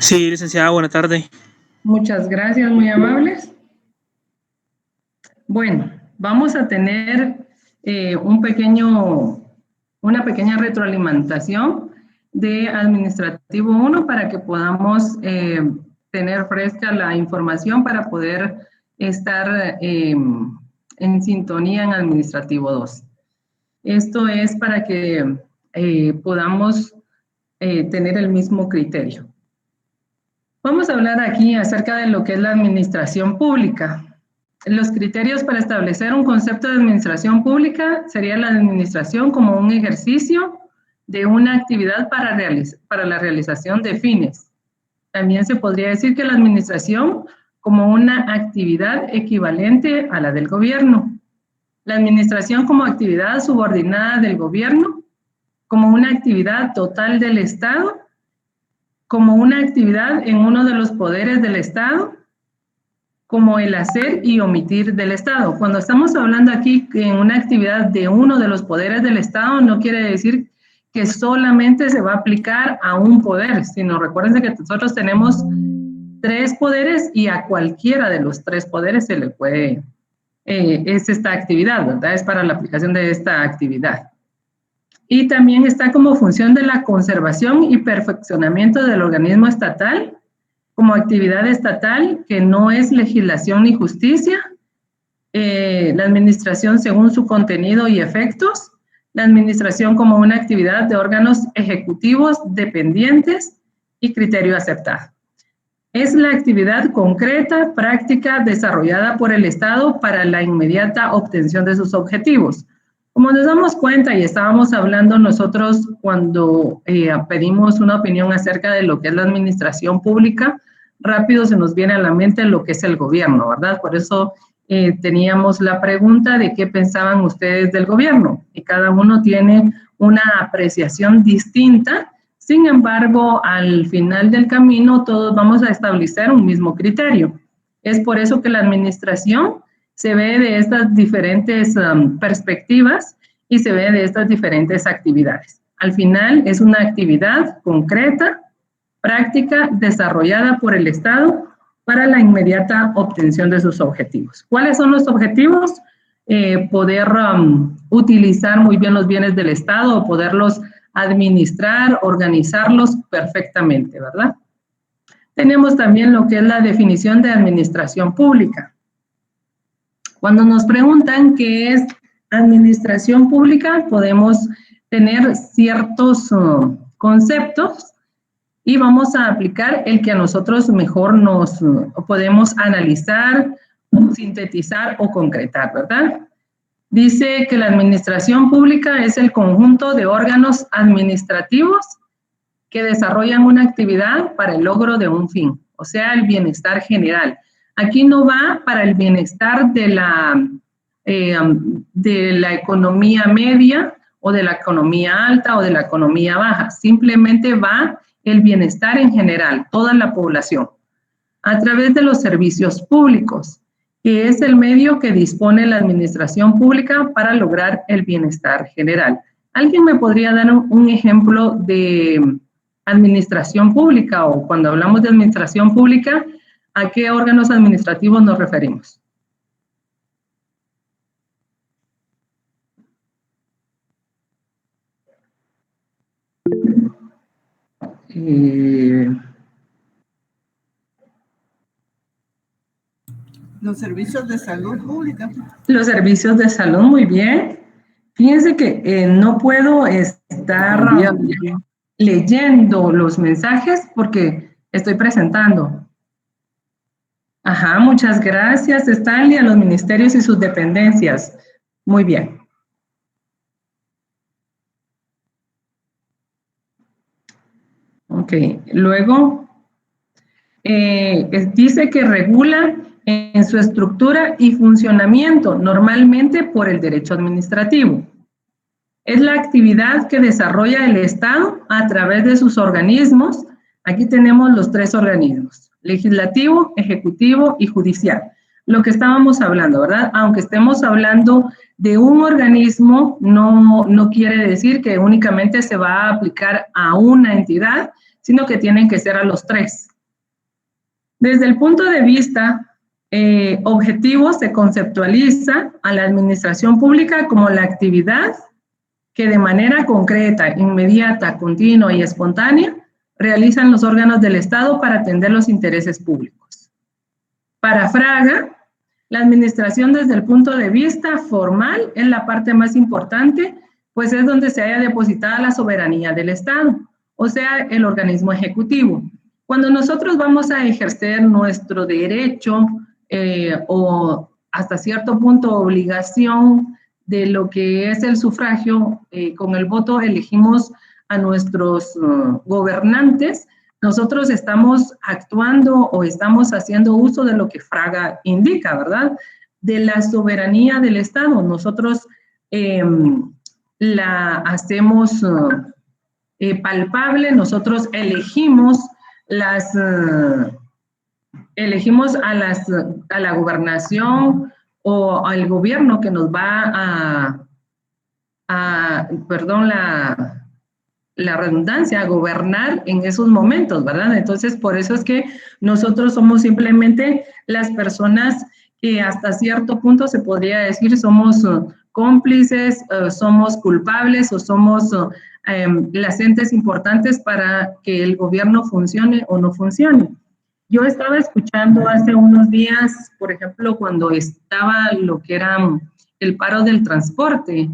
Sí, licenciada, buena tarde. Muchas gracias, muy amables. Bueno, vamos a tener una pequeña retroalimentación de Administrativo 1 para que podamos tener fresca la información para poder estar en sintonía en Administrativo 2. Esto es para que podamos tener el mismo criterio. Vamos a hablar aquí acerca de lo que es la administración pública. Los criterios para establecer un concepto de administración pública sería la administración como un ejercicio de una actividad para la realización de fines. También se podría decir que la administración como una actividad equivalente a la del gobierno. La administración como actividad subordinada del gobierno, como una actividad total del Estado, como una actividad en uno de los poderes del Estado, como el hacer y omitir del Estado. Cuando estamos hablando aquí en una actividad de uno de los poderes del Estado, no quiere decir que solamente se va a aplicar a un poder, sino recuérdense que nosotros tenemos 3 poderes y a cualquiera de los 3 poderes se le puede, es esta actividad, ¿verdad? Es para la aplicación de esta actividad. Y también está como función de la conservación y perfeccionamiento del organismo estatal, como actividad estatal que no es legislación ni justicia, la administración según su contenido y efectos, la administración como una actividad de órganos ejecutivos dependientes y criterio aceptado. Es la actividad concreta, práctica, desarrollada por el Estado para la inmediata obtención de sus objetivos. Como nos damos cuenta y estábamos hablando nosotros cuando pedimos una opinión acerca de lo que es la administración pública, rápido se nos viene a la mente lo que es el gobierno, ¿verdad? Por eso teníamos la pregunta de qué pensaban ustedes del gobierno. Y cada uno tiene una apreciación distinta. Sin embargo, al final del camino todos vamos a establecer un mismo criterio. Es por eso que la administración se ve de estas diferentes perspectivas y se ve de estas diferentes actividades. Al final es una actividad concreta, práctica, desarrollada por el Estado para la inmediata obtención de sus objetivos. ¿Cuáles son los objetivos? Poder utilizar muy bien los bienes del Estado o poderlos administrar, organizarlos perfectamente, ¿verdad? Tenemos también lo que es la definición de administración pública. Cuando nos preguntan qué es administración pública, podemos tener ciertos conceptos y vamos a aplicar el que a nosotros mejor nos podemos analizar, sintetizar o concretar, ¿verdad? Dice que la administración pública es el conjunto de órganos administrativos que desarrollan una actividad para el logro de un fin, o sea, el bienestar general. Aquí no va para el bienestar de la economía media o de la economía alta o de la economía baja. Simplemente va el bienestar en general, toda la población, a través de los servicios públicos, que es el medio que dispone la administración pública para lograr el bienestar general. ¿Alguien me podría dar un ejemplo de administración pública o cuando hablamos de administración pública, ¿a qué órganos administrativos nos referimos? Los servicios de salud pública. Los servicios de salud, muy bien. Fíjense que no puedo estar leyendo los mensajes porque estoy presentando. Ajá, muchas gracias, Stanley, a los ministerios y sus dependencias. Muy bien. Ok, luego dice que regula en su estructura y funcionamiento, normalmente por el derecho administrativo. Es la actividad que desarrolla el Estado a través de sus organismos. Aquí tenemos los 3 organismos, legislativo, ejecutivo y judicial. Lo que estábamos hablando, ¿verdad? Aunque estemos hablando de un organismo, no quiere decir que únicamente se va a aplicar a una entidad, sino que tienen que ser a los 3. Desde el punto de vista objetivo, se conceptualiza a la administración pública como la actividad que de manera concreta, inmediata, continua y espontánea realizan los órganos del Estado para atender los intereses públicos. Para Fraga, la administración desde el punto de vista formal es la parte más importante, pues es donde se haya depositada la soberanía del Estado, o sea, el organismo ejecutivo. Cuando nosotros vamos a ejercer nuestro derecho o hasta cierto punto obligación de lo que es el sufragio, con el voto elegimos a nuestros gobernantes, nosotros estamos actuando o estamos haciendo uso de lo que Fraga indica, ¿verdad? De la soberanía del Estado. Nosotros la hacemos palpable, nosotros elegimos a la gobernación o al gobierno que nos va perdón, la redundancia, a gobernar en esos momentos, ¿verdad? Entonces, por eso es que nosotros somos simplemente las personas que hasta cierto punto se podría decir somos cómplices, somos culpables o somos las entes importantes para que el gobierno funcione o no funcione. Yo estaba escuchando hace unos días, por ejemplo, cuando estaba lo que era el paro del transporte.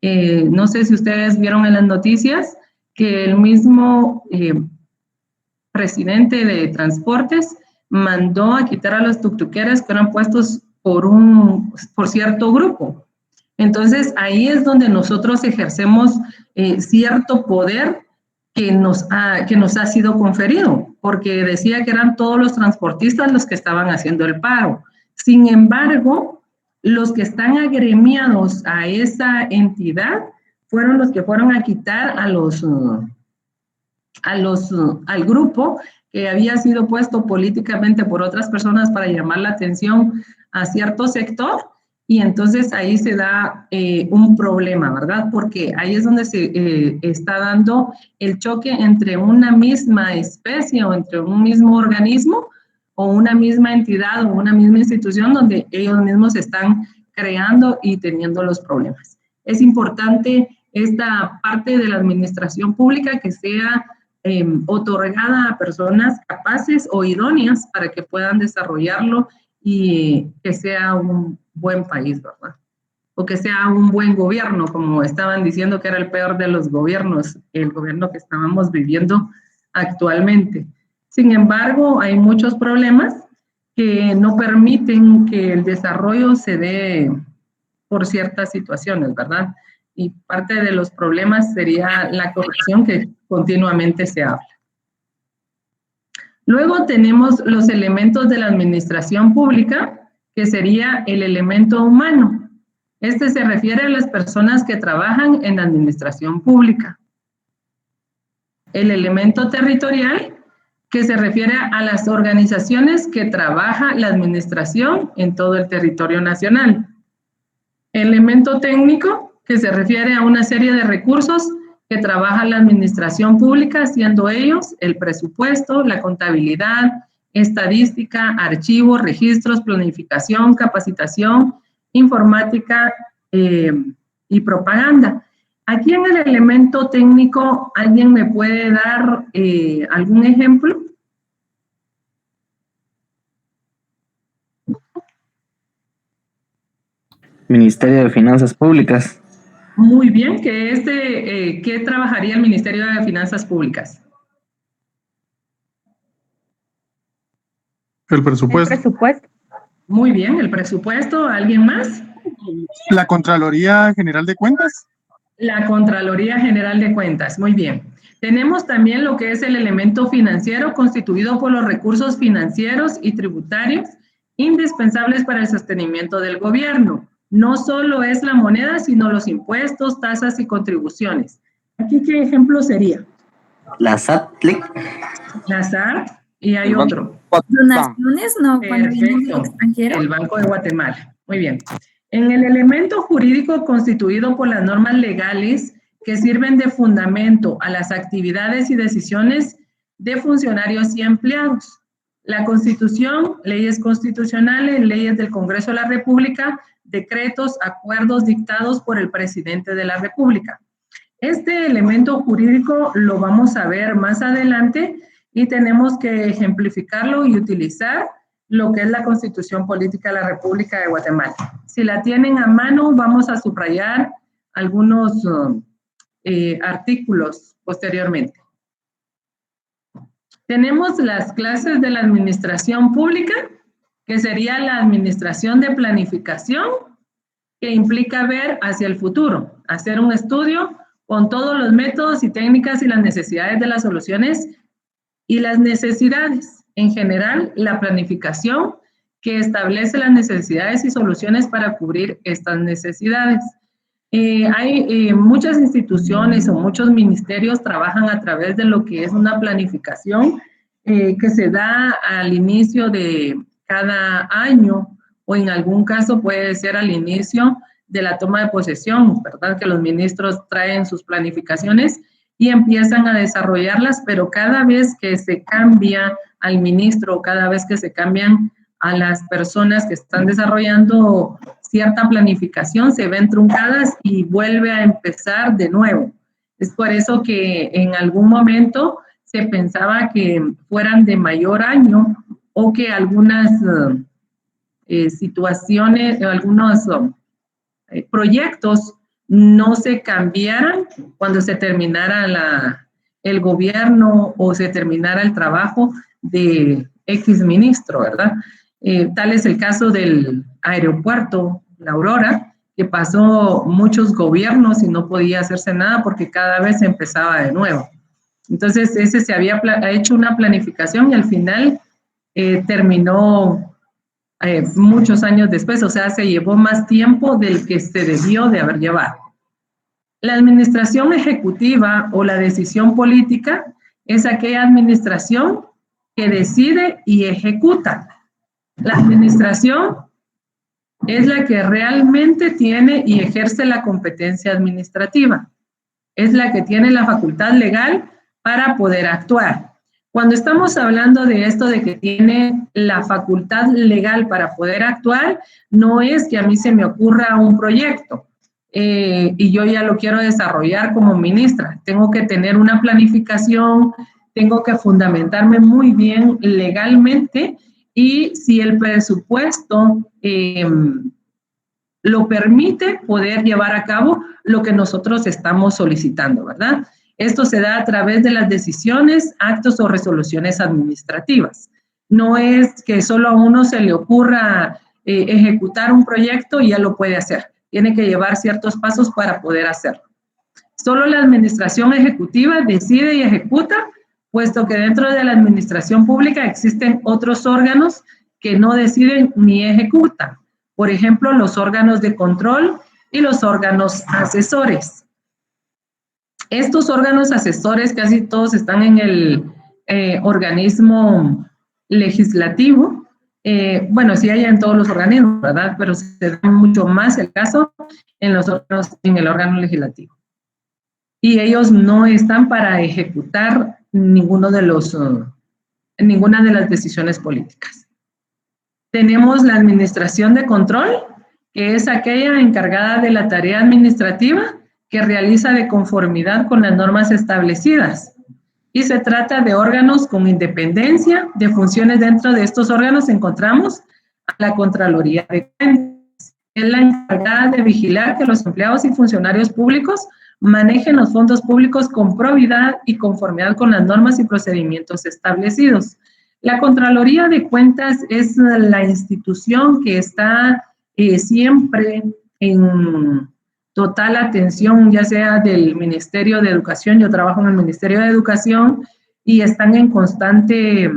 No sé si ustedes vieron en las noticias que el mismo presidente de transportes mandó a quitar a los tuctuqueros que eran puestos por cierto grupo. Entonces, ahí es donde nosotros ejercemos cierto poder que nos ha sido conferido, porque decía que eran todos los transportistas los que estaban haciendo el paro. Sin embargo, los que están agremiados a esa entidad fueron los que fueron a quitar al grupo que había sido puesto políticamente por otras personas para llamar la atención a cierto sector, y entonces ahí se da un problema, ¿verdad? Porque ahí es donde se está dando el choque entre una misma especie o entre un mismo organismo o una misma entidad o una misma institución donde ellos mismos están creando y teniendo los problemas. Es importante esta parte de la administración pública que sea otorgada a personas capaces o idóneas para que puedan desarrollarlo y que sea un buen país, ¿verdad? O que sea un buen gobierno, como estaban diciendo que era el peor de los gobiernos, el gobierno que estábamos viviendo actualmente. Sin embargo, hay muchos problemas que no permiten que el desarrollo se dé por ciertas situaciones, ¿verdad? Y parte de los problemas sería la corrupción que continuamente se habla. Luego tenemos los elementos de la administración pública, que sería el elemento humano. Este se refiere a las personas que trabajan en la administración pública. El elemento territorial, que se refiere a las organizaciones que trabaja la administración en todo el territorio nacional. El elemento técnico, que se refiere a una serie de recursos que trabaja la administración pública, siendo ellos el presupuesto, la contabilidad, estadística, archivos, registros, planificación, capacitación, informática y propaganda. Aquí en el elemento técnico, ¿alguien me puede dar algún ejemplo? Ministerio de Finanzas Públicas. Muy bien, ¿qué trabajaría el Ministerio de Finanzas Públicas? El presupuesto. El presupuesto. Muy bien, el presupuesto. ¿Alguien más? La Contraloría General de Cuentas. La Contraloría General de Cuentas, muy bien. Tenemos también lo que es el elemento financiero constituido por los recursos financieros y tributarios indispensables para el sostenimiento del gobierno. No solo es la moneda, sino los impuestos, tasas y contribuciones. ¿Aquí qué ejemplo sería? La SAT. La SAT y hay otro. Donaciones, no, cuando vienen del extranjero. El Banco de Guatemala. Muy bien. En el elemento jurídico constituido por las normas legales que sirven de fundamento a las actividades y decisiones de funcionarios y empleados. La Constitución, leyes constitucionales, leyes del Congreso de la República, decretos, acuerdos dictados por el presidente de la República. Este elemento jurídico lo vamos a ver más adelante y tenemos que ejemplificarlo y utilizar lo que es la Constitución Política de la República de Guatemala. Si la tienen a mano, vamos a subrayar algunos artículos posteriormente. Tenemos las clases de la administración pública, que sería la administración de planificación, que implica ver hacia el futuro, hacer un estudio con todos los métodos y técnicas y las necesidades de las soluciones y las necesidades. En general, la planificación que establece las necesidades y soluciones para cubrir estas necesidades. Hay muchas instituciones o muchos ministerios trabajan a través de lo que es una planificación que se da al inicio de cada año o en algún caso puede ser al inicio de la toma de posesión, ¿verdad? Que los ministros traen sus planificaciones y empiezan a desarrollarlas, pero cada vez que se cambia al ministro, cada vez que se cambian a las personas que están desarrollando cierta planificación, se ven truncadas y vuelve a empezar de nuevo. Es por eso que en algún momento se pensaba que fueran de mayor año o que algunas situaciones, algunos proyectos no se cambiaran cuando se terminara el gobierno o se terminara el trabajo de X ministro, ¿verdad? Tal es el caso del aeropuerto La Aurora, que pasó muchos gobiernos y no podía hacerse nada porque cada vez se empezaba de nuevo. Entonces, ese se había hecho una planificación y al final terminó muchos años después, o sea, se llevó más tiempo del que se debió de haber llevado. La administración ejecutiva o la decisión política es aquella administración que decide y ejecuta. La administración es la que realmente tiene y ejerce la competencia administrativa. Es la que tiene la facultad legal para poder actuar. Cuando estamos hablando de esto de que tiene la facultad legal para poder actuar, no es que a mí se me ocurra un proyecto y yo ya lo quiero desarrollar como ministra. Tengo que tener una planificación, tengo que fundamentarme muy bien legalmente y si el presupuesto lo permite, poder llevar a cabo lo que nosotros estamos solicitando, ¿verdad? Esto se da a través de las decisiones, actos o resoluciones administrativas. No es que solo a uno se le ocurra ejecutar un proyecto y ya lo puede hacer. Tiene que llevar ciertos pasos para poder hacerlo. Solo la administración ejecutiva decide y ejecuta, puesto que dentro de la administración pública existen otros órganos que no deciden ni ejecutan. Por ejemplo, los órganos de control y los órganos asesores. Estos órganos asesores casi todos están en el organismo legislativo. Bueno, sí hay en todos los organismos, ¿verdad? Pero se da mucho más el caso en los órganos, en el órgano legislativo. Y ellos no están para ejecutar ninguna de las decisiones políticas. Tenemos la administración de control, que es aquella encargada de la tarea administrativa que realiza de conformidad con las normas establecidas. Y se trata de órganos con independencia de funciones. Dentro de estos órganos encontramos a la Contraloría de Cuentas, que es la encargada de vigilar que los empleados y funcionarios públicos manejen los fondos públicos con probidad y conformidad con las normas y procedimientos establecidos. La Contraloría de Cuentas es la institución que está siempre en total atención, ya sea del Ministerio de Educación, yo trabajo en el Ministerio de Educación, y están en constante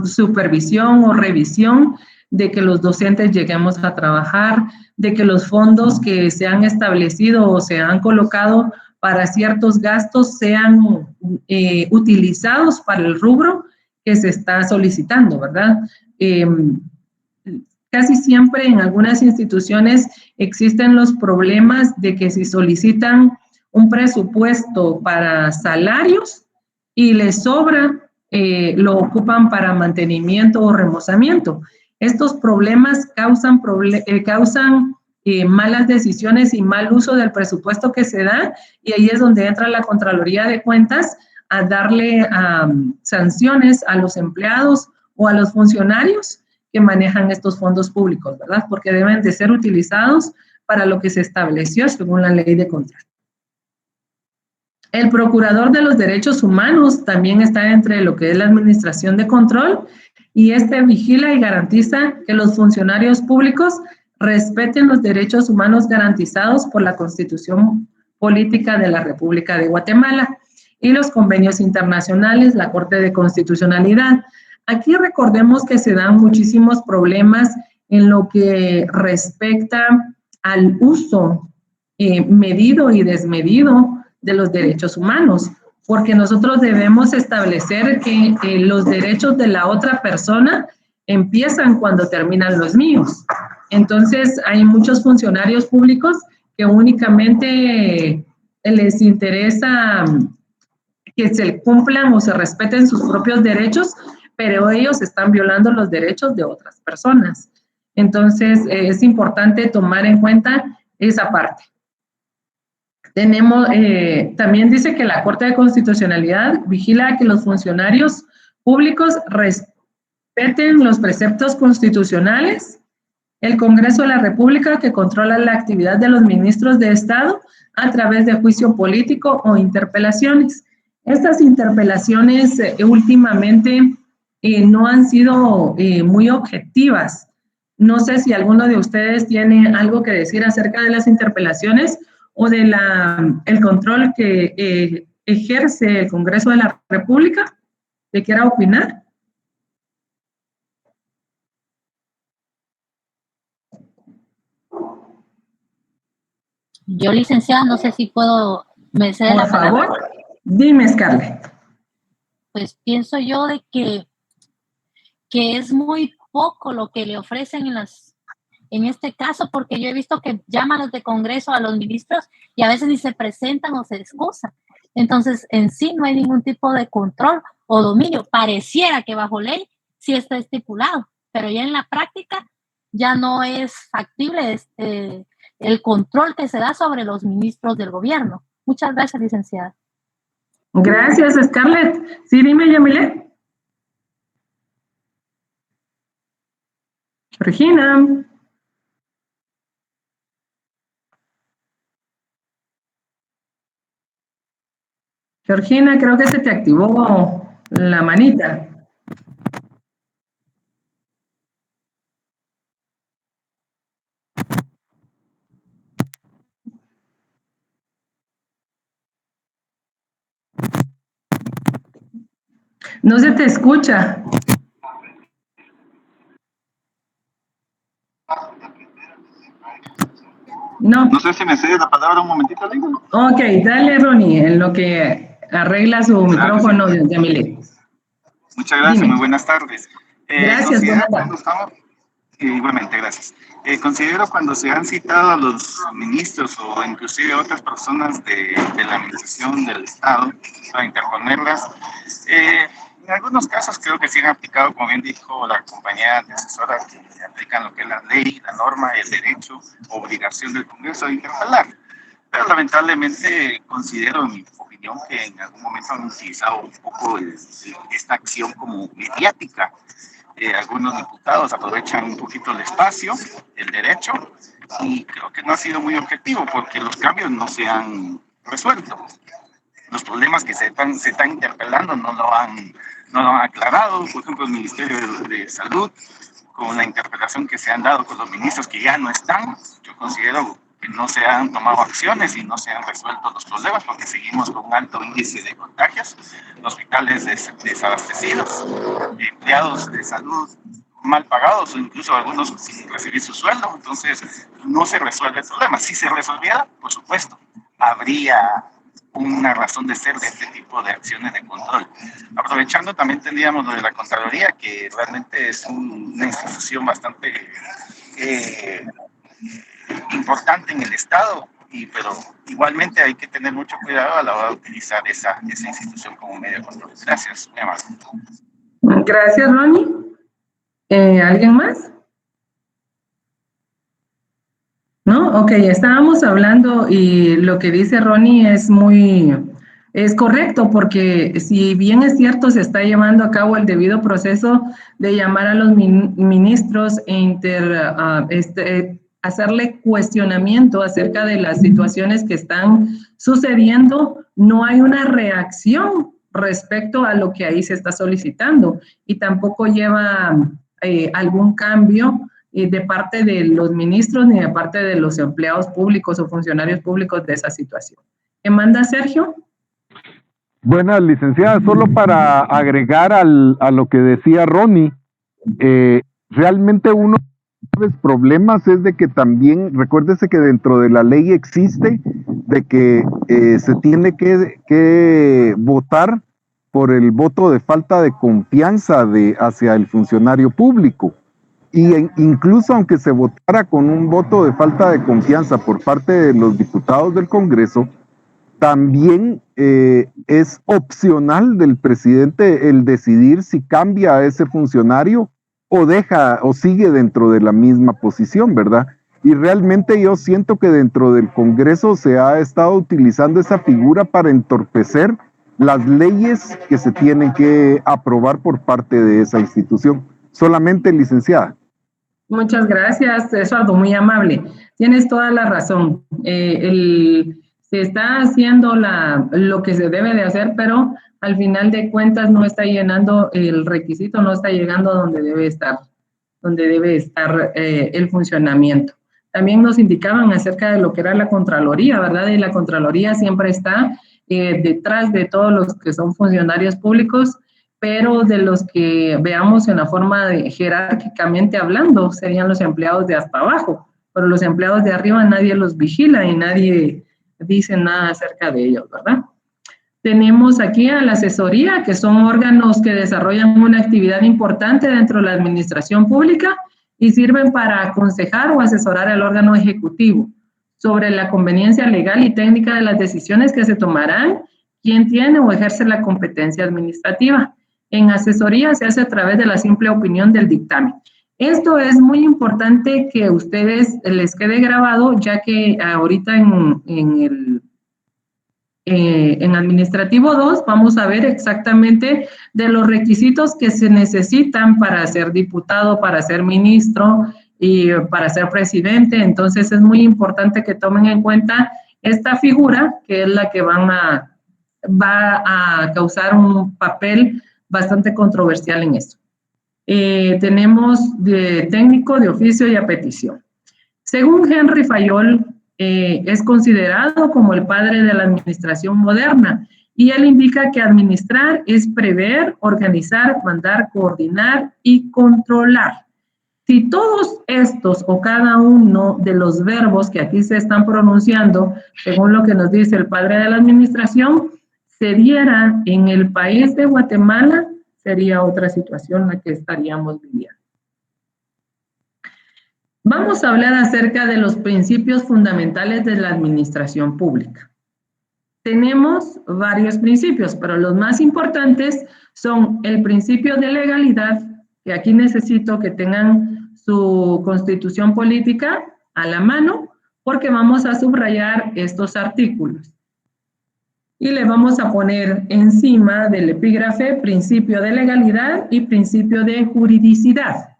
supervisión o revisión de que los docentes lleguemos a trabajar, de que los fondos que se han establecido o se han colocado para ciertos gastos sean utilizados para el rubro que se está solicitando, ¿verdad? Casi siempre en algunas instituciones existen los problemas de que si solicitan un presupuesto para salarios y les sobra lo ocupan para mantenimiento o remozamiento. Estos problemas causan malas decisiones y mal uso del presupuesto que se da, y ahí es donde entra la Contraloría de Cuentas a darle sanciones a los empleados o a los funcionarios que manejan estos fondos públicos, ¿verdad? Porque deben de ser utilizados para lo que se estableció según la ley de control. El Procurador de los Derechos Humanos también está entre lo que es la administración de control, y este vigila y garantiza que los funcionarios públicos respeten los derechos humanos garantizados por la Constitución Política de la República de Guatemala y los convenios internacionales, la Corte de Constitucionalidad. Aquí recordemos que se dan muchísimos problemas en lo que respecta al uso medido y desmedido de los derechos humanos, porque nosotros debemos establecer que los derechos de la otra persona empiezan cuando terminan los míos. Entonces, hay muchos funcionarios públicos que únicamente les interesa que se cumplan o se respeten sus propios derechos, pero ellos están violando los derechos de otras personas. Entonces, es importante tomar en cuenta esa parte. También dice que la Corte de Constitucionalidad vigila que los funcionarios públicos respeten los preceptos constitucionales. El Congreso de la República, que controla la actividad de los ministros de Estado a través de juicio político o interpelaciones. Estas interpelaciones últimamente no han sido muy objetivas. No sé si alguno de ustedes tiene algo que decir acerca de las interpelaciones o de el control que ejerce el Congreso de la República, que quiera opinar. Yo, licenciada, no sé si puedo... ¿Me cede la palabra? Por favor, dime, Scarlett. Pues pienso yo de que es muy poco lo que le ofrecen en este caso, porque yo he visto que llaman los de Congreso a los ministros y a veces ni se presentan o se excusan. Entonces, en sí no hay ningún tipo de control o dominio. Pareciera que bajo ley sí está estipulado, pero ya en la práctica ya no es factible el control que se da sobre los ministros del gobierno. Muchas gracias, licenciada. Gracias, Scarlett. Sí, dime, Yamile. Regina. Georgina, creo que se te activó la manita. No se te escucha. No sé si me cede la palabra un momentito, Linda. Ok, dale, Ronnie, en lo que arregla su micrófono, Yamile. Muchas gracias, Dime. muy buenas tardes. Gracias, buenas tardes. Igualmente, gracias. Considero cuando se han citado a los ministros o inclusive a otras personas de la administración del Estado para interponerlas, en algunos casos creo que sí han aplicado, como bien dijo la compañera de asesora, que aplican lo que es la ley, la norma, el derecho, obligación del Congreso de interpelar. Pero lamentablemente considero, en mi opinión, que en algún momento han utilizado un poco esta acción como mediática. Algunos diputados aprovechan un poquito el espacio, el derecho, y creo que no ha sido muy objetivo porque los cambios no se han resuelto. Los problemas que se están interpelando no lo han aclarado. Por ejemplo, el Ministerio de Salud, con la interpelación que se han dado con los ministros que ya no están, yo considero que no se han tomado acciones y no se han resuelto los problemas porque seguimos con un alto índice de contagios, hospitales desabastecidos, empleados de salud mal pagados o incluso algunos sin recibir su sueldo. Entonces no se resuelve el problema. Si se resolviera, por supuesto, habría una razón de ser de este tipo de acciones de control. Aprovechando, también tendríamos lo de la Contraloría, que realmente es una institución bastante importante en el Estado, pero igualmente hay que tener mucho cuidado a la hora de utilizar esa institución como medio de control. Gracias, muy amable. Gracias, Ronnie. ¿Alguien más? ¿No? Ok, estábamos hablando y lo que dice Ronnie es correcto, porque si bien es cierto, se está llevando a cabo el debido proceso de llamar a los ministros e hacerle cuestionamiento acerca de las situaciones que están sucediendo, no hay una reacción respecto a lo que ahí se está solicitando y tampoco lleva algún cambio de parte de los ministros ni de parte de los empleados públicos o funcionarios públicos de esa situación. ¿Qué manda Sergio? Buenas, licenciada, solo para agregar a lo que decía Ronnie, realmente uno de los problemas es de que también, recuérdese que dentro de la ley existe de que se tiene que votar por el voto de falta de confianza hacia el funcionario público. Y incluso aunque se votara con un voto de falta de confianza por parte de los diputados del Congreso, también es opcional del presidente el decidir si cambia a ese funcionario o deja o sigue dentro de la misma posición, ¿verdad? Y realmente yo siento que dentro del Congreso se ha estado utilizando esa figura para entorpecer las leyes que se tienen que aprobar por parte de esa institución. Solamente, licenciada. Muchas gracias, Eduardo, muy amable. Tienes toda la razón. Se está haciendo lo que se debe de hacer, pero al final de cuentas no está llenando el requisito, no está llegando a donde debe estar el funcionamiento. También nos indicaban acerca de lo que era la Contraloría, ¿verdad? Y la Contraloría siempre está detrás de todos los que son funcionarios públicos, pero de los que veamos en la forma de jerárquicamente hablando, serían los empleados de hasta abajo, pero los empleados de arriba nadie los vigila y nadie dice nada acerca de ellos, ¿verdad? Tenemos aquí a la asesoría, que son órganos que desarrollan una actividad importante dentro de la administración pública y sirven para aconsejar o asesorar al órgano ejecutivo sobre la conveniencia legal y técnica de las decisiones que se tomarán, quién tiene o ejerce la competencia administrativa. En asesoría se hace a través de la simple opinión del dictamen. Esto es muy importante que a ustedes les quede grabado, ya que ahorita en Administrativo 2 vamos a ver exactamente de los requisitos que se necesitan para ser diputado, para ser ministro y para ser presidente. Entonces es muy importante que tomen en cuenta esta figura, que es la que va a causar un papel bastante controversial en esto. Tenemos de técnico, de oficio y a petición. Según Henry Fayol, es considerado como el padre de la administración moderna y él indica que administrar es prever, organizar, mandar, coordinar y controlar. Si todos estos o cada uno de los verbos que aquí se están pronunciando, según lo que nos dice el padre de la administración, se diera en el país de Guatemala, sería otra situación la que estaríamos viviendo. Vamos a hablar acerca de los principios fundamentales de la administración pública. Tenemos varios principios, pero los más importantes son el principio de legalidad, que aquí necesito que tengan su constitución política a la mano, porque vamos a subrayar estos artículos. Y le vamos a poner encima del epígrafe principio de legalidad y principio de juridicidad.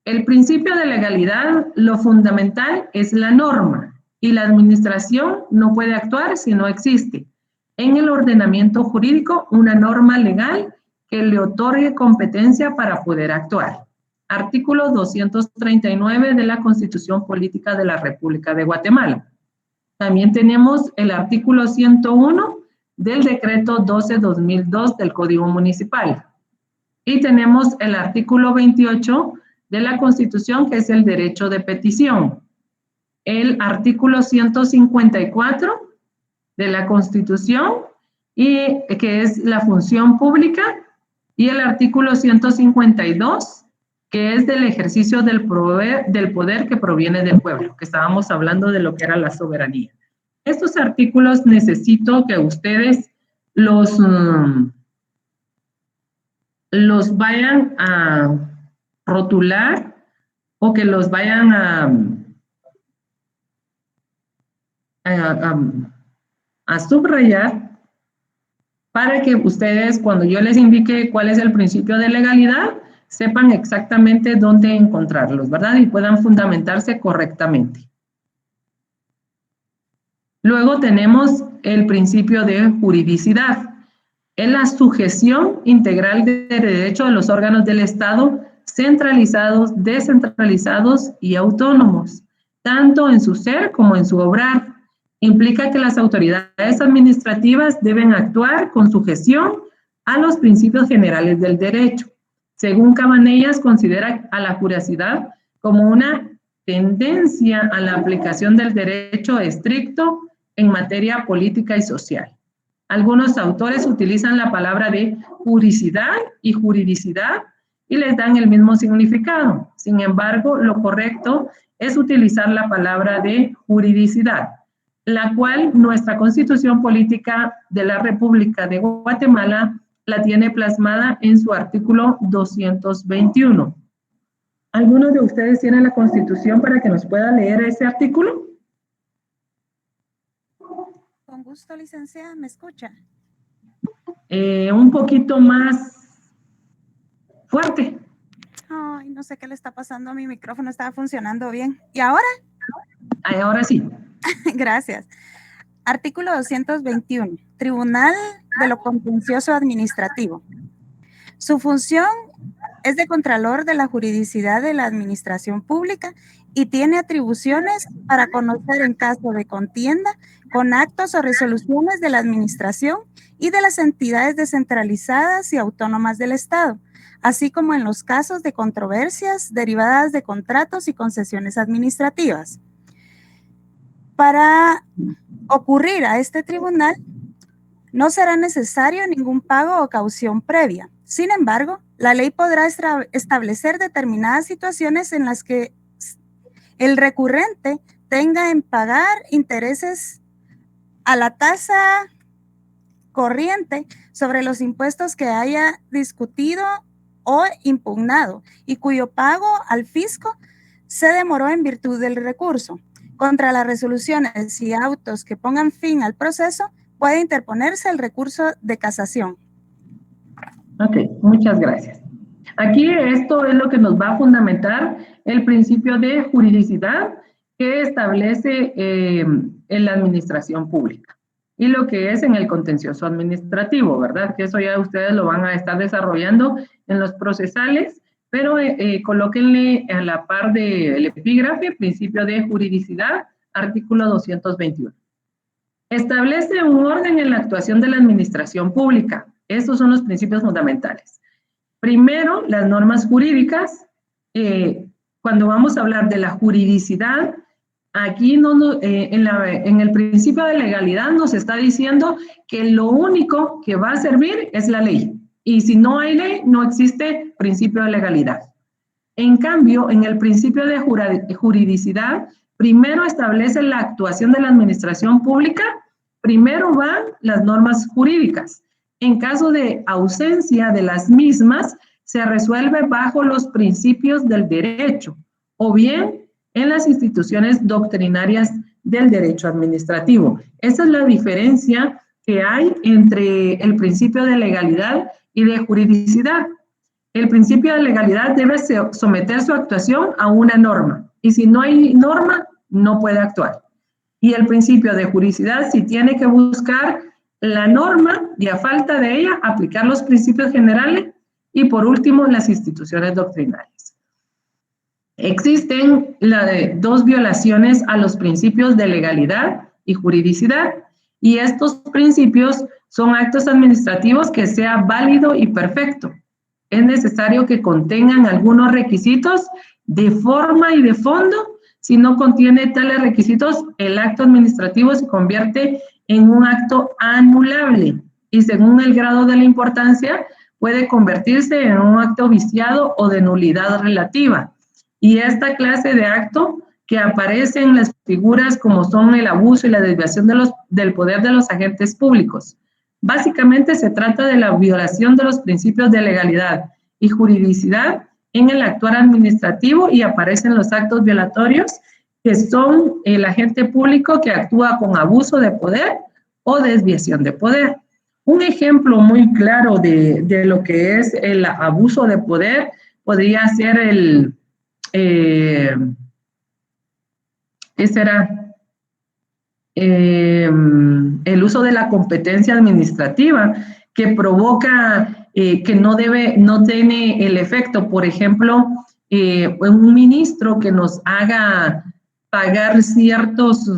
El principio de legalidad, lo fundamental es la norma y la administración no puede actuar si no existe en el ordenamiento jurídico una norma legal que le otorgue competencia para poder actuar. Artículo 239 de la Constitución Política de la República de Guatemala. También tenemos el artículo 101 del decreto 12-2002 del Código Municipal. Y tenemos el artículo 28 de la Constitución, que es el derecho de petición. El artículo 154 de la Constitución, y que es la función pública, y el artículo 152, que es del ejercicio del poder que proviene del pueblo, que estábamos hablando de lo que era la soberanía. estos artículos necesito que ustedes los vayan a rotular o que los vayan a subrayar para que ustedes, cuando yo les indique cuál es el principio de legalidad, sepan exactamente dónde encontrarlos, ¿verdad? Y puedan fundamentarse correctamente. Luego tenemos el principio de juridicidad. Es la sujeción integral de derecho de los órganos del Estado, centralizados, descentralizados y autónomos, tanto en su ser como en su obrar. Implica que las autoridades administrativas deben actuar con sujeción a los principios generales del derecho. Según Cabanellas, considera a la juridicidad como una tendencia a la aplicación del derecho estricto en materia política y social. Algunos autores utilizan la palabra de juridicidad y juridicidad y les dan el mismo significado. Sin embargo, lo correcto es utilizar la palabra de juridicidad, la cual nuestra Constitución Política de la República de Guatemala la tiene plasmada en su artículo 221. ¿Alguno de ustedes tiene la Constitución para que nos pueda leer ese artículo? Con gusto, licenciada, ¿me escucha? Un poquito más fuerte. Ay, no sé qué le está pasando a mi micrófono, estaba funcionando bien. ¿Y ahora? Ahora sí. Gracias. Artículo 221. Tribunal de lo Contencioso Administrativo. Su función es de contralor de la juridicidad de la administración pública y tiene atribuciones para conocer en caso de contienda con actos o resoluciones de la administración y de las entidades descentralizadas y autónomas del Estado, así como en los casos de controversias derivadas de contratos y concesiones administrativas. Para ocurrir a este tribunal, no será necesario ningún pago o caución previa. Sin embargo, la ley podrá establecer determinadas situaciones en las que el recurrente tenga en pagar intereses a la tasa corriente sobre los impuestos que haya discutido o impugnado y cuyo pago al fisco se demoró en virtud del recurso. Contra las resoluciones y autos que pongan fin al proceso, puede interponerse el recurso de casación. Ok, muchas gracias. Aquí esto es lo que nos va a fundamentar el principio de juridicidad que establece en la administración pública y lo que es en el contencioso administrativo, ¿verdad? Que eso ya ustedes lo van a estar desarrollando en los procesales, pero colóquenle a la par del epígrafe, principio de juridicidad, artículo 221. Establece un orden en la actuación de la administración pública. Estos son los principios fundamentales. Primero, las normas jurídicas. Cuando vamos a hablar de la juridicidad, aquí en el principio de legalidad nos está diciendo que lo único que va a servir es la ley. Y si no hay ley, no existe principio de legalidad. En cambio, en el principio de juridicidad, primero establece la actuación de la administración pública, primero van las normas jurídicas. En caso de ausencia de las mismas, se resuelve bajo los principios del derecho, o bien en las instituciones doctrinarias del derecho administrativo. Esa es la diferencia que hay entre el principio de legalidad y de juridicidad. El principio de legalidad debe someter su actuación a una norma, y si no hay norma, no puede actuar. Y el principio de juridicidad, si tiene que buscar la norma y a falta de ella, aplicar los principios generales y por último, las instituciones doctrinarias. Existen dos violaciones a los principios de legalidad y juridicidad, y estos principios son actos administrativos que sea válido y perfecto. Es necesario que contengan algunos requisitos de forma y de fondo. Si no contiene tales requisitos, el acto administrativo se convierte en un acto anulable y según el grado de la importancia puede convertirse en un acto viciado o de nulidad relativa. Y esta clase de acto que aparecen las figuras como son el abuso y la desviación del poder de los agentes públicos. Básicamente se trata de la violación de los principios de legalidad y juridicidad en el actuar administrativo y aparecen los actos violatorios que son el agente público que actúa con abuso de poder o desviación de poder. Un ejemplo muy claro de lo que es el abuso de poder podría ser el uso de la competencia administrativa que provoca que no tiene el efecto, por ejemplo, un ministro que nos haga pagar ciertos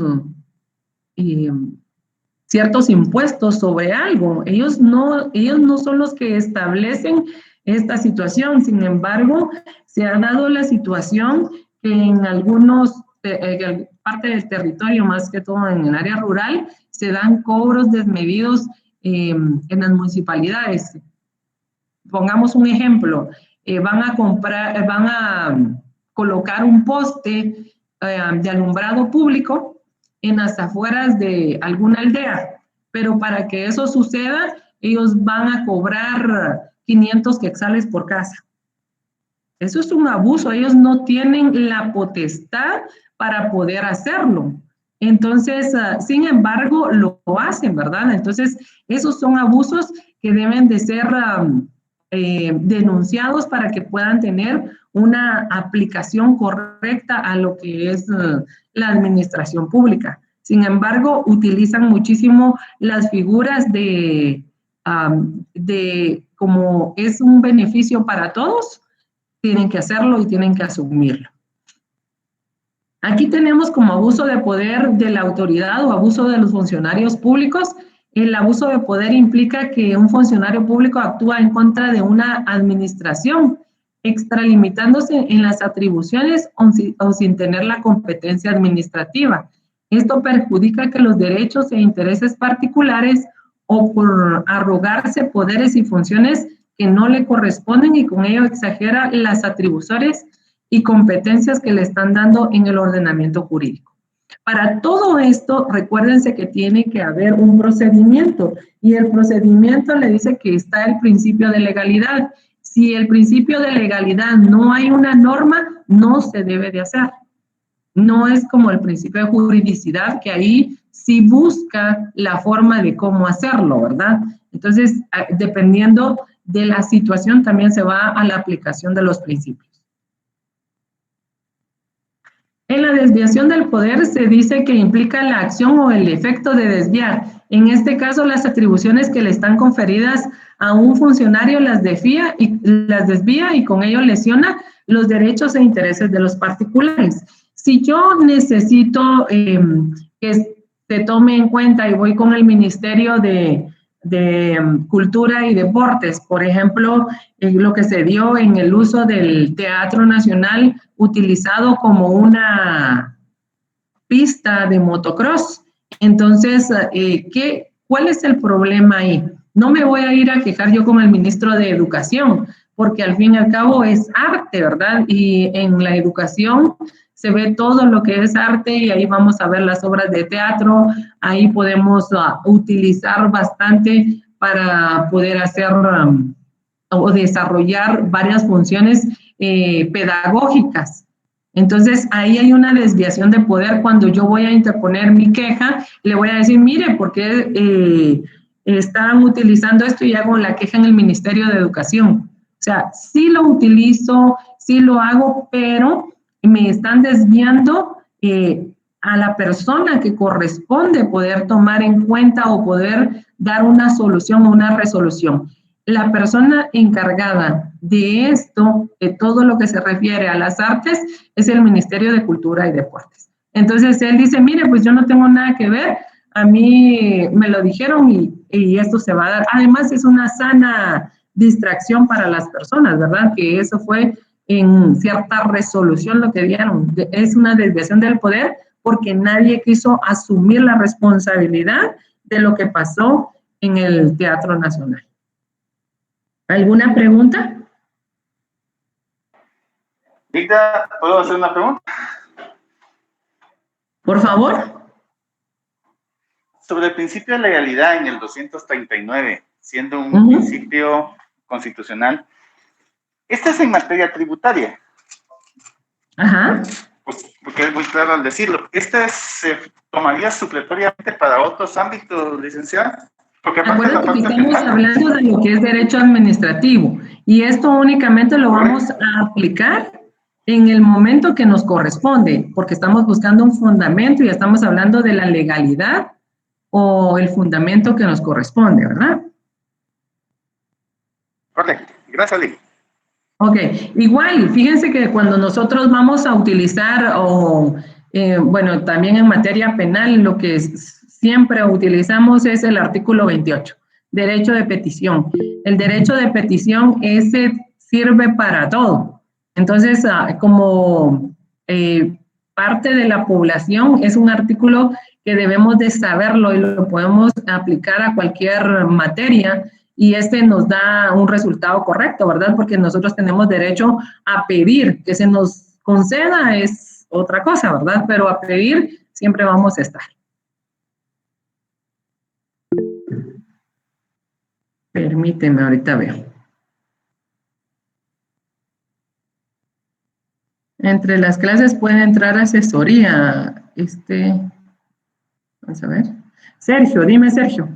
impuestos sobre algo. Ellos no son los que establecen esta situación. Sin embargo, se ha dado la situación que en algunos parte del territorio, más que todo en el área rural, se dan cobros desmedidos en las municipalidades. Pongamos un ejemplo, van a colocar un poste de alumbrado público en las afueras de alguna aldea, pero para que eso suceda, ellos van a cobrar 500 quetzales por casa. Eso es un abuso, ellos no tienen la potestad para poder hacerlo. Entonces, sin embargo, lo hacen, ¿verdad? Entonces, esos son abusos que deben de ser denunciados para que puedan tener una aplicación correcta a lo que es la administración pública. Sin embargo, utilizan muchísimo las figuras de como es un beneficio para todos, tienen que hacerlo y tienen que asumirlo. Aquí tenemos como abuso de poder de la autoridad o abuso de los funcionarios públicos. El abuso de poder implica que un funcionario público actúa en contra de una administración, extralimitándose en las atribuciones o sin tener la competencia administrativa. Esto perjudica que los derechos e intereses particulares o por arrogarse poderes y funciones que no le corresponden y con ello exagera las atribuciones y competencias que le están dando en el ordenamiento jurídico. Para todo esto, recuérdense que tiene que haber un procedimiento y el procedimiento le dice que está el principio de legalidad. Si el principio de legalidad no hay una norma, no se debe de hacer. No es como el principio de juridicidad, que ahí sí busca la forma de cómo hacerlo, ¿verdad? Entonces, dependiendo de la situación, también se va a la aplicación de los principios. En la desviación del poder se dice que implica la acción o el efecto de desviar. En este caso, las atribuciones que le están conferidas a un funcionario las desvía y con ello lesiona los derechos e intereses de los particulares. Si yo necesito que se tome en cuenta y voy con el Ministerio de Cultura y Deportes, por ejemplo, lo que se dio en el uso del Teatro Nacional utilizado como una pista de motocross. Entonces, ¿cuál es el problema ahí? No me voy a ir a quejar yo con el ministro de Educación, porque al fin y al cabo es arte, ¿verdad? Y en la educación se ve todo lo que es arte y ahí vamos a ver las obras de teatro, ahí podemos utilizar bastante para poder hacer o desarrollar varias funciones pedagógicas. Entonces, ahí hay una desviación de poder. Cuando yo voy a interponer mi queja, le voy a decir, mire, ¿por qué están utilizando esto? Y hago la queja en el Ministerio de Educación. O sea, sí lo utilizo, sí lo hago, pero me están desviando a la persona que corresponde poder tomar en cuenta o poder dar una solución o una resolución. La persona encargada de esto, de todo lo que se refiere a las artes, es el Ministerio de Cultura y Deportes. Entonces, él dice, mire, pues yo no tengo nada que ver, a mí me lo dijeron y esto se va a dar. Además, es una sana distracción para las personas, ¿verdad? Que eso fue en cierta resolución lo que dieron. Es una desviación del poder porque nadie quiso asumir la responsabilidad de lo que pasó en el Teatro Nacional. ¿Alguna pregunta? Rita, ¿puedo hacer una pregunta? Por favor. Sobre el principio de legalidad en el 239, siendo un principio constitucional, este es en materia tributaria. Ajá. Pues, porque es muy claro al decirlo. ¿Este se tomaría supletoriamente para otros ámbitos, licenciada? Porque acuérdate que estamos hablando de lo que es derecho administrativo y esto únicamente lo vamos a aplicar en el momento que nos corresponde, porque estamos buscando un fundamento y estamos hablando de la legalidad o el fundamento que nos corresponde, ¿verdad? Correcto. Gracias, Lee. Ok, igual, fíjense que cuando nosotros vamos a utilizar, bueno, también en materia penal, lo que siempre utilizamos es el artículo 28, derecho de petición. El derecho de petición, ese sirve para todo. Entonces, como parte de la población, es un artículo que debemos de saberlo y lo podemos aplicar a cualquier materia. Y este nos da un resultado correcto, ¿verdad? Porque nosotros tenemos derecho a pedir. Que se nos conceda es otra cosa, ¿verdad? Pero a pedir siempre vamos a estar. Permíteme, ahorita veo. Entre las clases puede entrar asesoría. Vamos a ver. Sergio, dime, Sergio.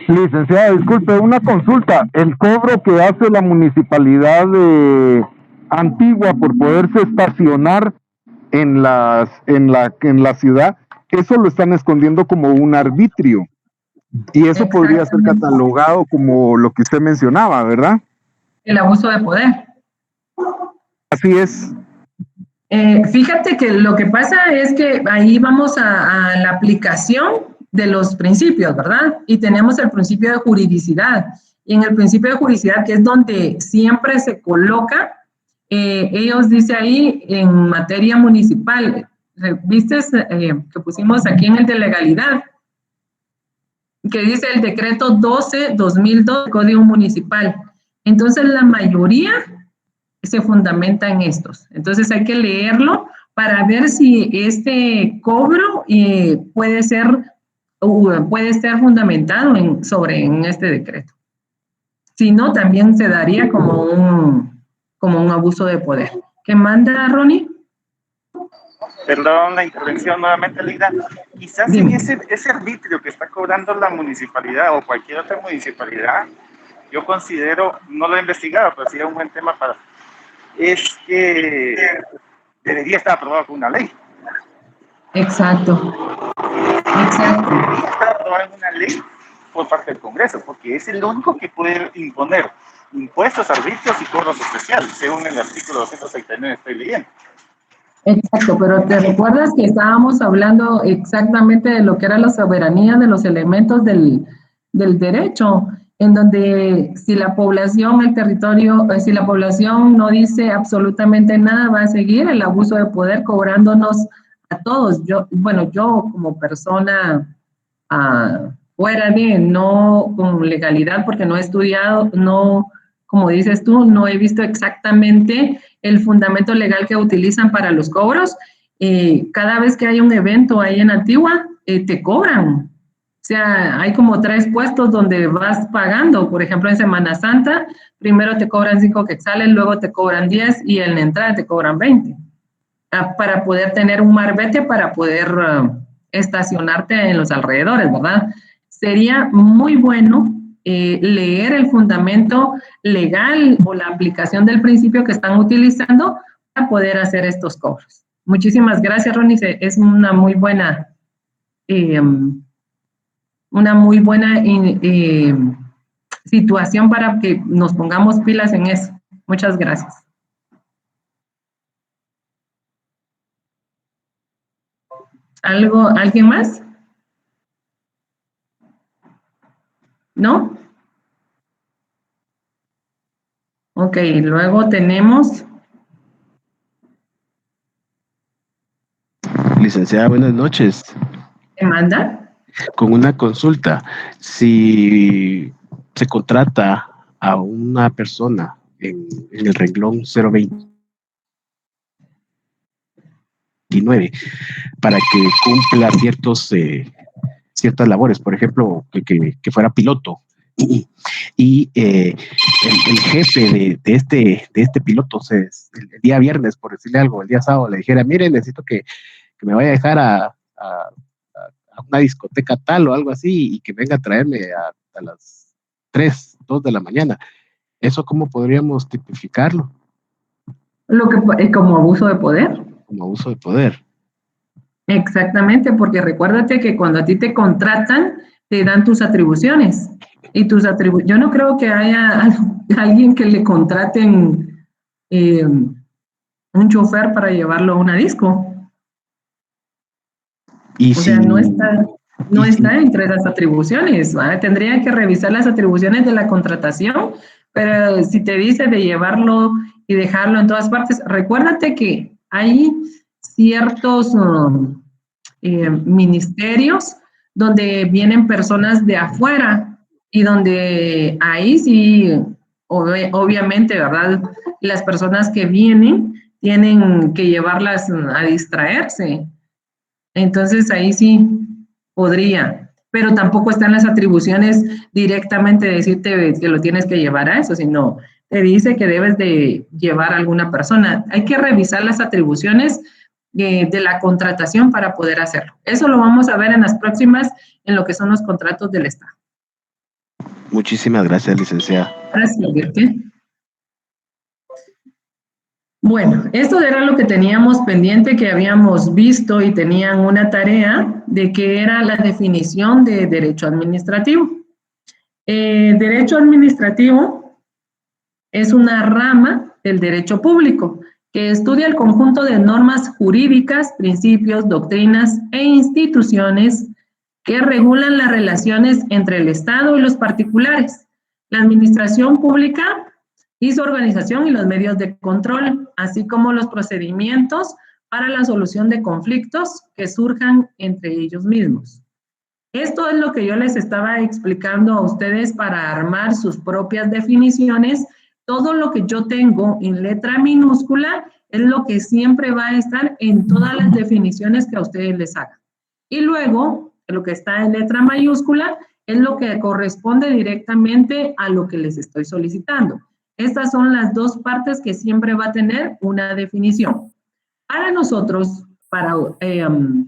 Licenciada, disculpe, una consulta. El cobro que hace la municipalidad de Antigua por poderse estacionar en la ciudad, eso lo están escondiendo como un arbitrio. Y eso podría ser catalogado como lo que usted mencionaba, ¿verdad? El abuso de poder. Así es. Fíjate que lo que pasa es que ahí vamos a la aplicación de los principios, ¿verdad? Y tenemos el principio de juridicidad. Y en el principio de juridicidad, que es donde siempre se coloca, ellos dice ahí en materia municipal, ¿viste que pusimos aquí en el de legalidad? Que dice el decreto 12/2002, Código Municipal. Entonces, la mayoría se fundamenta en estos. Entonces, hay que leerlo para ver si este cobro puede ser fundamentado en este decreto. Si no, también se daría como un abuso de poder. ¿Qué manda, Ronnie? Perdón la intervención nuevamente, Lida. Quizás en ese arbitrio que está cobrando la municipalidad o cualquier otra municipalidad, yo considero, no lo he investigado, pero sí es un buen tema es que debería estar aprobado con una ley. Exacto. Debería estar aprobado en una ley por parte del Congreso, porque es el único que puede imponer impuestos, arbitrios y cobros especiales, según el artículo 269 estoy leyendo. Exacto, pero ¿te recuerdas que estábamos hablando exactamente de lo que era la soberanía de los elementos del derecho? En donde si la población, el territorio, si la población no dice absolutamente nada, va a seguir el abuso de poder cobrándonos a todos. Yo como persona fuera de, no con legalidad, porque no he estudiado, no, como dices tú, no he visto exactamente el fundamento legal que utilizan para los cobros. Cada vez que hay un evento ahí en Antigua, te cobran. O sea, hay como 3 puestos donde vas pagando. Por ejemplo, en Semana Santa, primero te cobran 5 quetzales, luego te cobran 10 y en la entrada te cobran 20. Para poder tener un marbete, para poder estacionarte en los alrededores, ¿verdad? Sería muy bueno leer el fundamento legal o la aplicación del principio que están utilizando para poder hacer estos cobros. Muchísimas gracias, Ronnie. Es una muy buena situación para que nos pongamos pilas en eso. Muchas gracias. ¿Alguien más? ¿No? Ok, luego tenemos... Licenciada, buenas noches. ¿Qué manda? Con una consulta, si se contrata a una persona en el renglón 020, 29 para que cumpla ciertas labores, por ejemplo, que fuera piloto. Y el jefe de este piloto, el día viernes, por decirle algo, el día sábado le dijera, mire, necesito que me vaya a dejar a una discoteca tal o algo así y que venga a traerme a las 3, 2 de la mañana. ¿Eso cómo podríamos tipificarlo? Como abuso de poder. Como abuso de poder. Exactamente, porque recuérdate que cuando a ti te contratan, te dan tus atribuciones. Y yo no creo que haya alguien que le contraten un chofer para llevarlo a una disco. Y o sea, no está entre las atribuciones, ¿vale? Tendría que revisar las atribuciones de la contratación, pero si te dice de llevarlo y dejarlo en todas partes, recuérdate que hay ciertos ministerios donde vienen personas de afuera y donde ahí sí, obviamente, ¿verdad? Las personas que vienen tienen que llevarlas a distraerse. Entonces ahí sí podría, pero tampoco están las atribuciones directamente de decirte que lo tienes que llevar a eso, sino te dice que debes de llevar a alguna persona. Hay que revisar las atribuciones de la contratación para poder hacerlo. Eso lo vamos a ver en las próximas, en lo que son los contratos del Estado. Muchísimas gracias, licenciada. Gracias, Virte. Bueno, esto era lo que teníamos pendiente, que habíamos visto y tenían una tarea de que era la definición de derecho administrativo. Derecho administrativo es una rama del derecho público que estudia el conjunto de normas jurídicas, principios, doctrinas e instituciones que regulan las relaciones entre el Estado y los particulares, la administración pública y su organización y los medios de control, así como los procedimientos para la solución de conflictos que surjan entre ellos mismos. Esto es lo que yo les estaba explicando a ustedes para armar sus propias definiciones. Todo lo que yo tengo en letra minúscula es lo que siempre va a estar en todas las definiciones que a ustedes les hagan. Y luego, lo que está en letra mayúscula es lo que corresponde directamente a lo que les estoy solicitando. Estas son las dos partes que siempre va a tener una definición. Para nosotros, para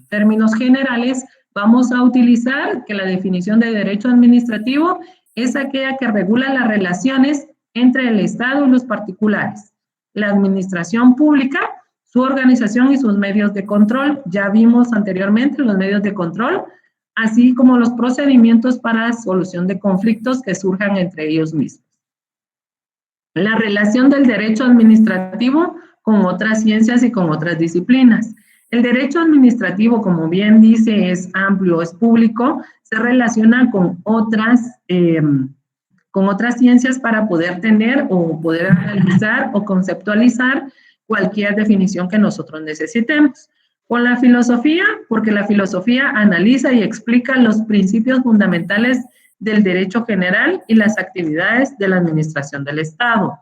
términos generales, vamos a utilizar que la definición de derecho administrativo es aquella que regula las relaciones entre el Estado y los particulares, la administración pública, su organización y sus medios de control. Ya vimos anteriormente los medios de control, así como los procedimientos para solución de conflictos que surjan entre ellos mismos. La relación del derecho administrativo con otras ciencias y con otras disciplinas. El derecho administrativo, como bien dice, es amplio, es público, se relaciona con otras ciencias para poder tener o poder analizar o conceptualizar cualquier definición que nosotros necesitemos. Con la filosofía, porque la filosofía analiza y explica los principios fundamentales del derecho general y las actividades de la administración del Estado.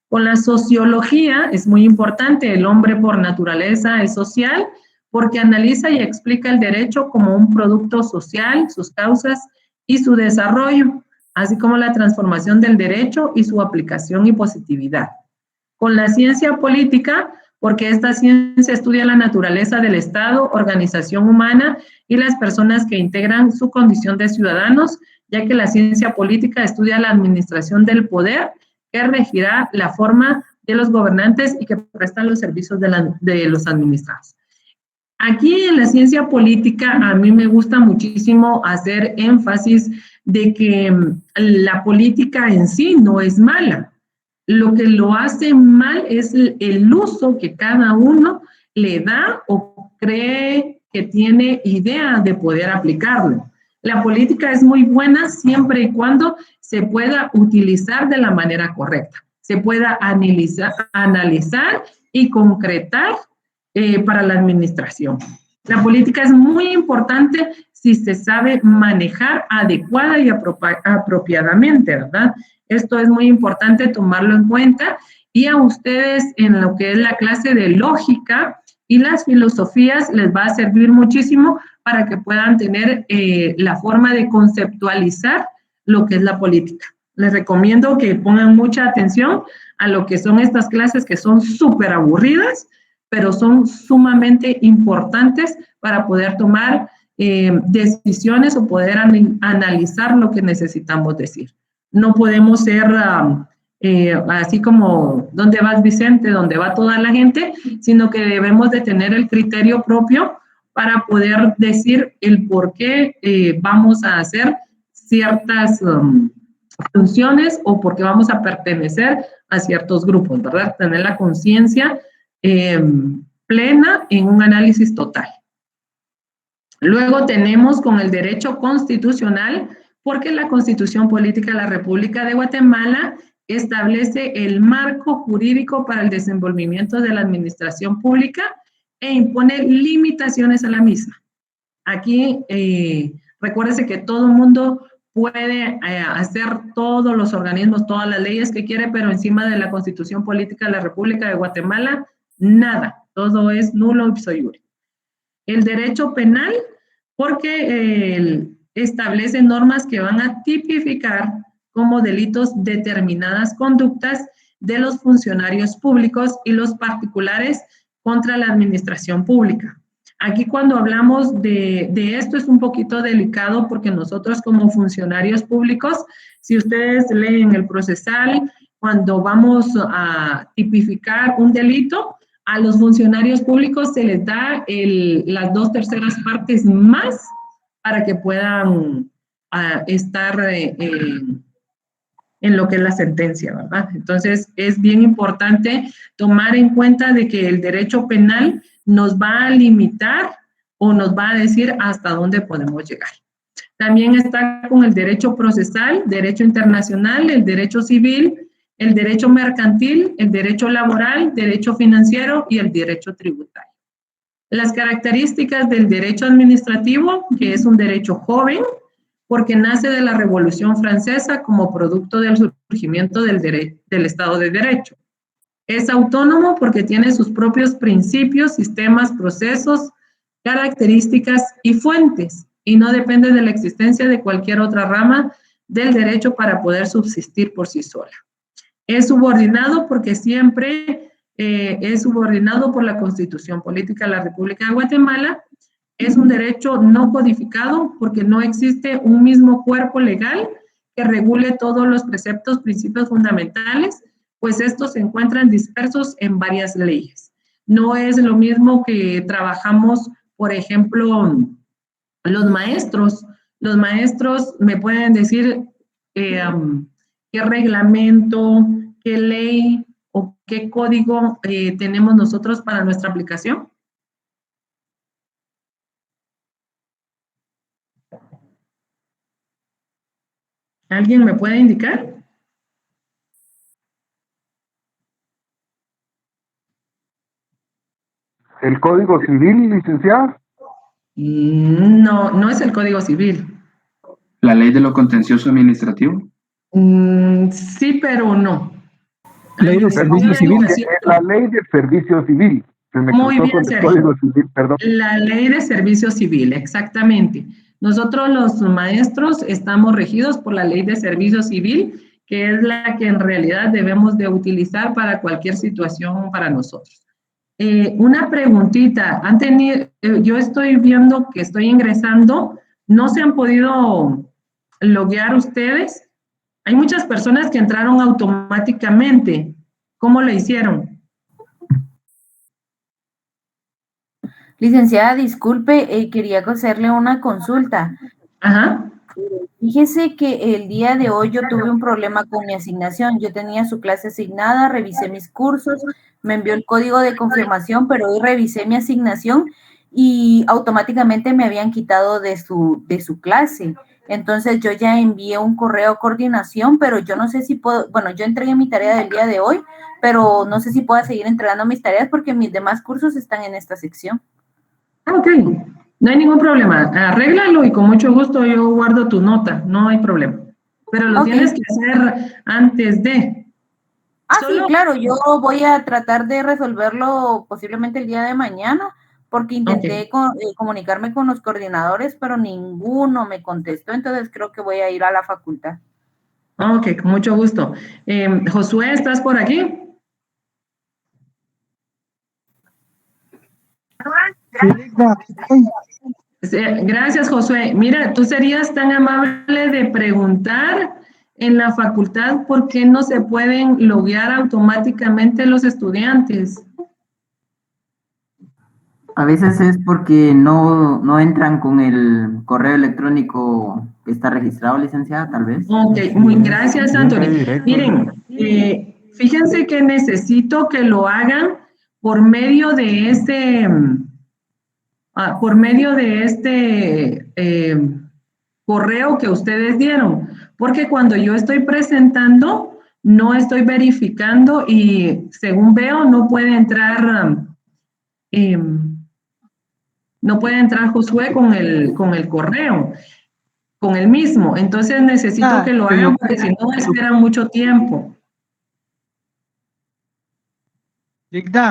Con la sociología es muy importante, el hombre por naturaleza es social, porque analiza y explica el derecho como un producto social, sus causas y su desarrollo, así como la transformación del derecho y su aplicación y positividad. Con la ciencia política, porque esta ciencia estudia la naturaleza del Estado, organización humana y las personas que integran su condición de ciudadanos, ya que la ciencia política estudia la administración del poder que regirá la forma de los gobernantes y que prestan los servicios de los administrados. Aquí en la ciencia política a mí me gusta muchísimo hacer énfasis de que la política en sí no es mala. Lo que lo hace mal es el uso que cada uno le da o cree que tiene idea de poder aplicarlo. La política es muy buena siempre y cuando se pueda utilizar de la manera correcta, se pueda analizar y concretar para la administración. La política es muy importante si se sabe manejar adecuada y apropiadamente, ¿verdad? Esto es muy importante tomarlo en cuenta y a ustedes en lo que es la clase de lógica y las filosofías les va a servir muchísimo para que puedan tener la forma de conceptualizar lo que es la política. Les recomiendo que pongan mucha atención a lo que son estas clases que son súper aburridas, pero son sumamente importantes para poder tomar decisiones o poder analizar lo que necesitamos decir. No podemos ser así como ¿dónde vas, Vicente?, ¿dónde va toda la gente?, sino que debemos de tener el criterio propio para poder decir el por qué vamos a hacer ciertas funciones o por qué vamos a pertenecer a ciertos grupos, ¿verdad? Tener la conciencia plena en un análisis total. Luego tenemos con el derecho constitucional, porque la Constitución Política de la República de Guatemala establece el marco jurídico para el desenvolvimiento de la administración pública e impone limitaciones a la misma. Aquí, recuérdese que todo el mundo puede hacer todos los organismos, todas las leyes que quiere, pero encima de la Constitución Política de la República de Guatemala, nada. Todo es nulo ipso iure. El derecho penal, porque establece normas que van a tipificar como delitos determinadas conductas de los funcionarios públicos y los particulares contra la administración pública. Aquí cuando hablamos de esto es un poquito delicado porque nosotros como funcionarios públicos, si ustedes leen el procesal, cuando vamos a tipificar un delito, a los funcionarios públicos se les da las 2/3 partes más para que puedan estar en lo que es la sentencia, ¿verdad? Entonces, es bien importante tomar en cuenta de que el derecho penal nos va a limitar o nos va a decir hasta dónde podemos llegar. También está con el derecho procesal, derecho internacional, el derecho civil, el derecho mercantil, el derecho laboral, derecho financiero y el derecho tributario. Las características del derecho administrativo, que es un derecho joven, porque nace de la Revolución Francesa como producto del surgimiento del Estado de Derecho. Es autónomo porque tiene sus propios principios, sistemas, procesos, características y fuentes, y no depende de la existencia de cualquier otra rama del derecho para poder subsistir por sí sola. Es subordinado porque siempre es subordinado por la Constitución Política de la República de Guatemala. Es un derecho no codificado porque no existe un mismo cuerpo legal que regule todos los preceptos, principios fundamentales, pues estos se encuentran dispersos en varias leyes. No es lo mismo que trabajamos, por ejemplo, los maestros. Los maestros me pueden decir qué reglamento, qué ley o qué código tenemos nosotros para nuestra aplicación. ¿Alguien me puede indicar? ¿El Código Civil, licenciada? No, no es el Código Civil. ¿La ley de lo contencioso administrativo? Sí, pero no. Ley de servicio civil. La ley de servicio civil. Se me Muy bien, con el Sergio. Código Civil, perdón. La ley de servicio civil, exactamente. Nosotros los maestros estamos regidos por la ley de servicio civil, que es la que en realidad debemos de utilizar para cualquier situación para nosotros. Una preguntita, yo estoy viendo que estoy ingresando, ¿no se han podido loguear ustedes? Hay muchas personas que entraron automáticamente. ¿Cómo lo hicieron? Licenciada, disculpe, quería hacerle una consulta. Ajá. Fíjese que el día de hoy yo tuve un problema con mi asignación. Yo tenía su clase asignada, revisé mis cursos, me envió el código de confirmación, pero hoy revisé mi asignación y automáticamente me habían quitado de su clase. Entonces yo ya envié un correo a coordinación, pero yo no sé si puedo, bueno, yo entregué mi tarea del día de hoy, pero no sé si puedo seguir entregando mis tareas porque mis demás cursos están en esta sección. Ok, no hay ningún problema. Arréglalo y con mucho gusto yo guardo tu nota, no hay problema. Pero lo tienes que hacer antes de. Sí, claro, yo voy a tratar de resolverlo posiblemente el día de mañana, porque intenté comunicarme con los coordinadores, pero ninguno me contestó, entonces creo que voy a ir a la facultad. Ok, con mucho gusto. Josué, ¿estás por aquí? Gracias, Josué. Mira, tú serías tan amable de preguntar en la facultad por qué no se pueden loguear automáticamente los estudiantes. A veces es porque no entran con el correo electrónico que está registrado, licenciada, tal vez. Ok, muy gracias, Anthony. Miren, fíjense que necesito que lo hagan por medio de correo que ustedes dieron, porque cuando yo estoy presentando, no estoy verificando y según veo, no puede entrar Josué con el correo, con el mismo. Entonces necesito que lo hagan porque si no esperan mucho tiempo.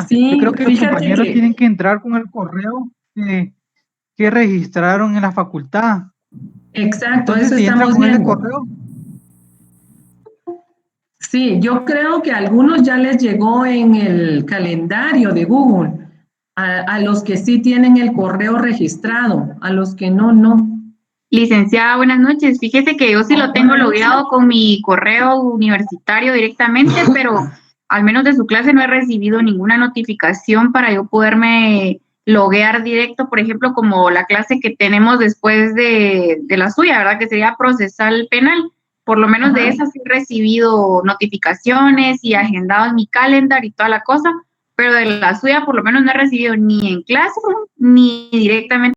Sí, yo creo que los compañeros tienen que entrar con el correo que registraron en la facultad. Exacto, Entonces, eso si estamos entran con viendo. el correo. Sí, yo creo que a algunos ya les llegó en el calendario de Google, a los que sí tienen el correo registrado, a los que no. Licenciada, buenas noches. Fíjese que yo sí lo tengo logueado con mi correo universitario directamente, pero al menos de su clase no he recibido ninguna notificación para yo poderme loguear directo, por ejemplo, como la clase que tenemos después de la suya, ¿verdad? Que sería procesal penal. Por lo menos de esa sí he recibido notificaciones y agendado en mi calendar y toda la cosa, pero de la suya por lo menos no he recibido ni en clase ni directamente